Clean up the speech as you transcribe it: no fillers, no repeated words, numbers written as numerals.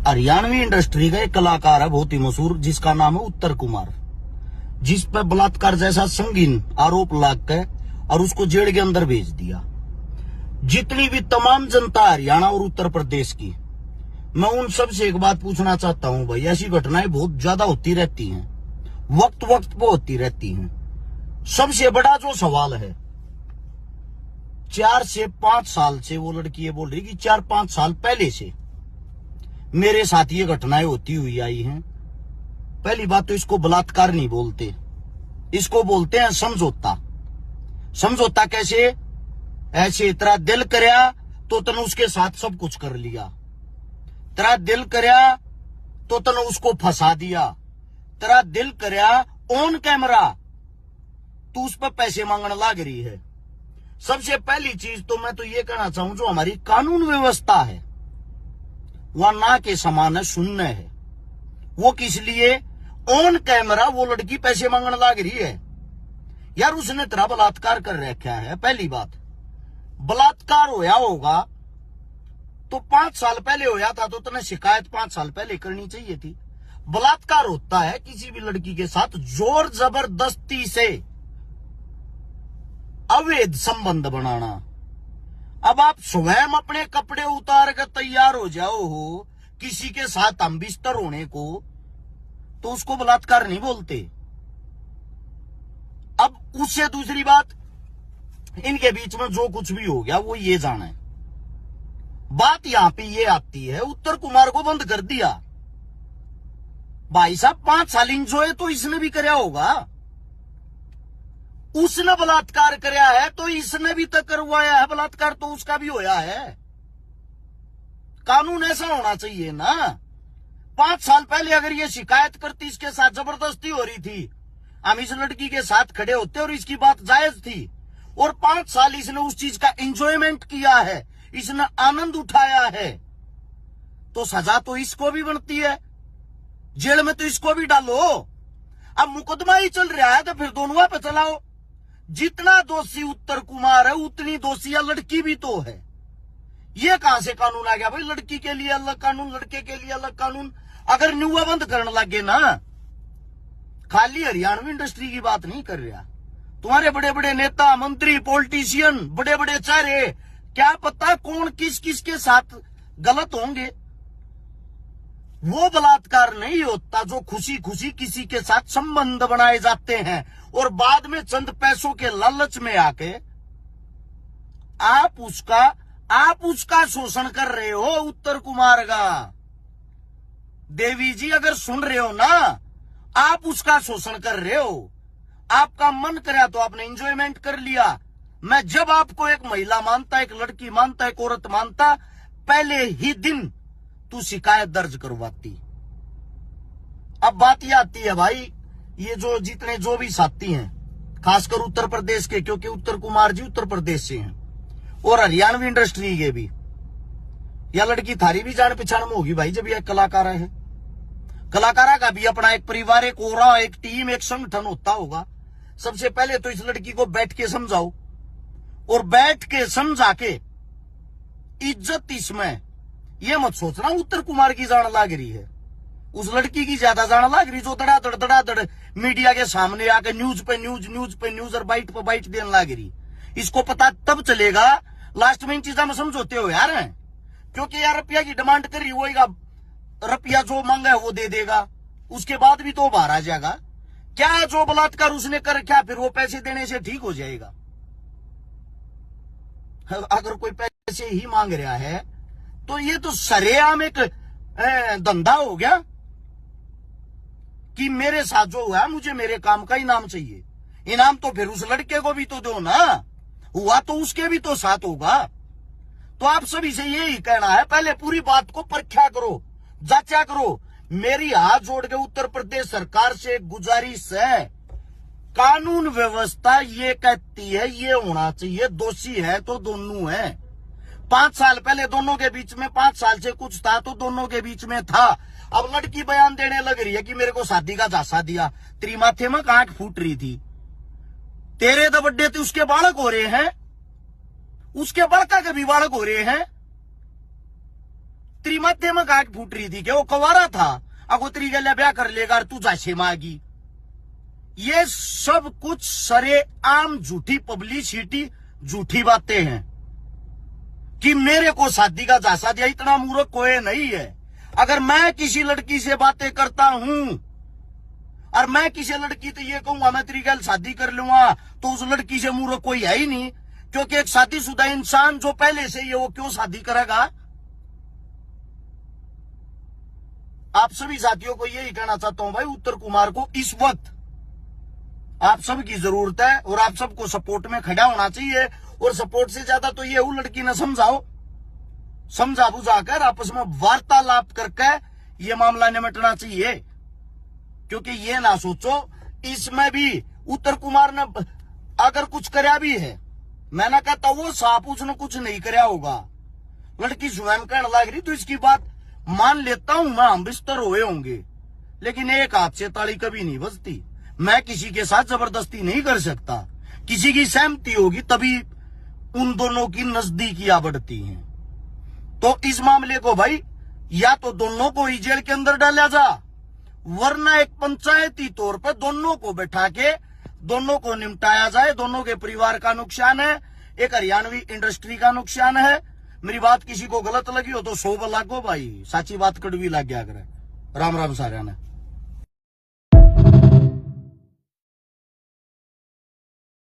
Haryanvi industry का एक कलाकार है बहुत ही मशहूर, जिसका नाम है उत्तर कुमार, जिस पर बलात्कार जैसा संगीन आरोप लगाकर और उसको जेल के अंदर भेज दिया। जितनी भी तमाम जनता हरियाणा और उत्तर प्रदेश की, मैं उन सब से एक बात पूछना चाहता हूं भाई, ऐसी घटनाएं बहुत ज्यादा होती रहती हैं, वक्त वक्त पे होती रहती हैं। सबसे बड़ा जो सवाल है, 4 से 5 साल से वो लड़की ये बोल रही कि 4-5 साल पहले से मेरे साथ ये घटनाएं होती हुई आई हैं। पहली बात तो इसको बलात्कार नहीं बोलते, इसको बोलते हैं समझौता। समझौता कैसे? ऐसे तेरा दिल करया तो तने उसके साथ सब कुछ कर लिया, तेरा दिल करया तो तने उसको फंसा दिया, तेरा दिल करया ऑन कैमरा तू उस पर पैसे मांगने लग रही है। सबसे पहली चीज तो मैं तो ये कहना चाहूं, जो हमारी कानून व्यवस्था है वह ना के समान है, शून्य है। वो किस लिए ऑन कैमरा वो लड़की पैसे मांगने लग रही है? यार उसने तेरा बलात्कार कर रखा है। पहली बात, बलात्कार होया होगा तो 5 साल पहले होया था तो तने शिकायत 5 साल पहले करनी चाहिए थी। बलात्कार होता है किसी भी लड़की के साथ जोर जबरदस्ती से अवैध संबंध बनाना। अब आप स्वयं अपने कपड़े उतार कर तैयार हो जाओ हो किसी के साथ हम बिस्तर होने को, तो उसको बलात्कार नहीं बोलते। अब उससे दूसरी बात, इनके बीच में जो कुछ भी हो गया वो ये जाना है। बात यहां पे ये आती है, उत्तर कुमार को बंद कर दिया। भाई साहब 5 साल इंजॉय तो इसने भी करया होगा, उसने बलात्कार करया है तो इसने भी तो करवाया है बलात्कार, तो उसका भी होया है। कानून ऐसा होना चाहिए ना। 5 साल पहले अगर ये शिकायत करती, इसके साथ जबरदस्ती हो रही थी, हम इस लड़की के साथ खड़े होते और इसकी बात जायज थी, और 5 साल इसने उस चीज का एंजॉयमेंट किया है, इसने आनंद उठाया है, तो सजा तो इसको भी बनती है, जेल में तो इसको भी डालो। अब मुकदमा ही चल रहा है तो फिर दोनों पे चलाओ। जितना दोषी उत्तर कुमार है उतनी दोषी लड़की भी तो है। ये कहां से कानून आ गया भाई? लड़की के लिए अलग कानून, लड़के के लिए अलग कानून। अगर न्यूआ बंद करने लगे ना, खाली हरियाणवी इंडस्ट्री की बात नहीं कर रहा, तुम्हारे बड़े बड़े नेता, मंत्री, पॉलिटिशियन, बड़े बड़े चेहरे, क्या पता कौन किस किस के साथ गलत होंगे। वो बलात्कार नहीं होता जो खुशी खुशी किसी के साथ संबंध बनाए जाते हैं और बाद में चंद पैसों के लालच में आके आप उसका शोषण कर रहे हो। उत्तर कुमार का देवी जी अगर सुन रहे हो ना, आप उसका शोषण कर रहे हो। आपका मन कराया तो आपने एंजॉयमेंट कर लिया। मैं जब आपको एक महिला मानता, एक लड़की मानता, एक औरत मानता, पहले ही दिन तू शिकायत दर्ज करवाती। अब बात यह आती है भाई, ये जो जितने जो भी साथी हैं, खासकर उत्तर प्रदेश के, क्योंकि उत्तर कुमार जी उत्तर प्रदेश से हैं, और हरियाणवी इंडस्ट्री के भी, यह लड़की थारी भी जान पहचान में होगी भाई। जब यह कलाकार है, कलाकारा का भी अपना एक परिवार, एक ओरा, एक टीम, एक संगठन होता होगा। सबसे पहले तो इस लड़की को बैठ के समझाओ, और बैठ के समझा के इज्जत इसमें ये मत सोचना उत्तर कुमार की जान लाग रही है, उस लड़की की ज्यादा जान लाग रही जो धड़ाधड़ मीडिया के सामने आके न्यूज पे न्यूज और बाइट पे बाइट देने लाग रही। इसको पता तब चलेगा लास्ट में इन चीजों में समझौते हो यार हैं, क्योंकि यार रुपया की डिमांड कर रही होगा, रुपया जो मांगा है वो दे देगा, उसके बाद भी तो बाहर आ जाएगा। क्या जो बलात्कार उसने कर क्या फिर वो पैसे देने से ठीक हो जाएगा? अगर कोई पैसे ही मांग रहा है तो ये तो सरेआम एक धंधा हो गया कि मेरे साथ जो हुआ मुझे मेरे काम का इनाम चाहिए। इनाम तो फिर उस लड़के को भी तो दो ना, हुआ तो उसके भी तो साथ होगा। तो आप सभी से यही कहना है, पहले पूरी बात को परखा करो, जांचा करो। मेरी हाथ जोड़ के उत्तर प्रदेश सरकार से एक गुजारिश है, कानून व्यवस्था ये कहती है ये होना चाहिए, दोषी है तो दोनों है। 5 साल पहले दोनों के बीच में 5 साल से कुछ था तो दोनों के बीच में था। अब लड़की बयान देने लग रही है कि मेरे को शादी का झांसा दिया, तेरी माथे में गांठ फूट रही थी, तेरे तो बड्डे थे, उसके बालक हो रहे हैं, उसके बड़का के भी बालक हो रहे हैं। तेरी माथे में गांठ फूट रही थी कि वो कवारा था, अगोतरी गल्या ब्याह कर लेगा और तू जाशे मांगी। ये सब कुछ सरेआम झूठी पब्लिसिटी, झूठी बातें हैं कि मेरे को शादी का जासा दिया। इतना मूर्ख कोई नहीं है। अगर मैं किसी लड़की से बातें करता हूं और मैं किसी लड़की तो ये कहूंगा मैं तेरी गल शादी कर लूंगा, तो उस लड़की से मूर्ख कोई है ही नहीं, क्योंकि एक शादीशुदा इंसान जो पहले से ये वो क्यों शादी करेगा। आप सभी साथियों को यही कहना चाहता हूं भाई, उत्तर कुमार को इस वक्त आप सबकी जरूरत है और आप सबको सपोर्ट में खड़ा होना चाहिए। और सपोर्ट से ज्यादा तो ये वो लड़की ने समझाओ, समझा बुझाकर आपस में वार्तालाप करके ये मामला निपटना चाहिए। क्योंकि ये ना सोचो इसमें भी उत्तर कुमार ने अगर कुछ करया भी है, मैं ना कहता वो साफ उसने कुछ नहीं करया होगा, लड़की स्वयं कहने लग रही तो इसकी बात मान लेता हूं मैं, हम बिस्तर हुए होंगे, लेकिन एक हाथ से ताली कभी नहीं बजती। मैं किसी के साथ जबरदस्ती नहीं कर सकता, किसी की सहमति होगी तभी उन दोनों की नजदीकियां बढ़ती हैं। तो इस मामले को भाई या तो दोनों को ही जेल के अंदर डाला जा, वरना एक पंचायती तौर पर दोनों को बैठा के दोनों को निपटाया जाए। दोनों के परिवार का नुकसान है, एक हरियाणवी इंडस्ट्री का नुकसान है। मेरी बात किसी को गलत लगी हो तो 100 लागो भाई, साची बात कड़वी लग गया करे। राम राम सारे ने।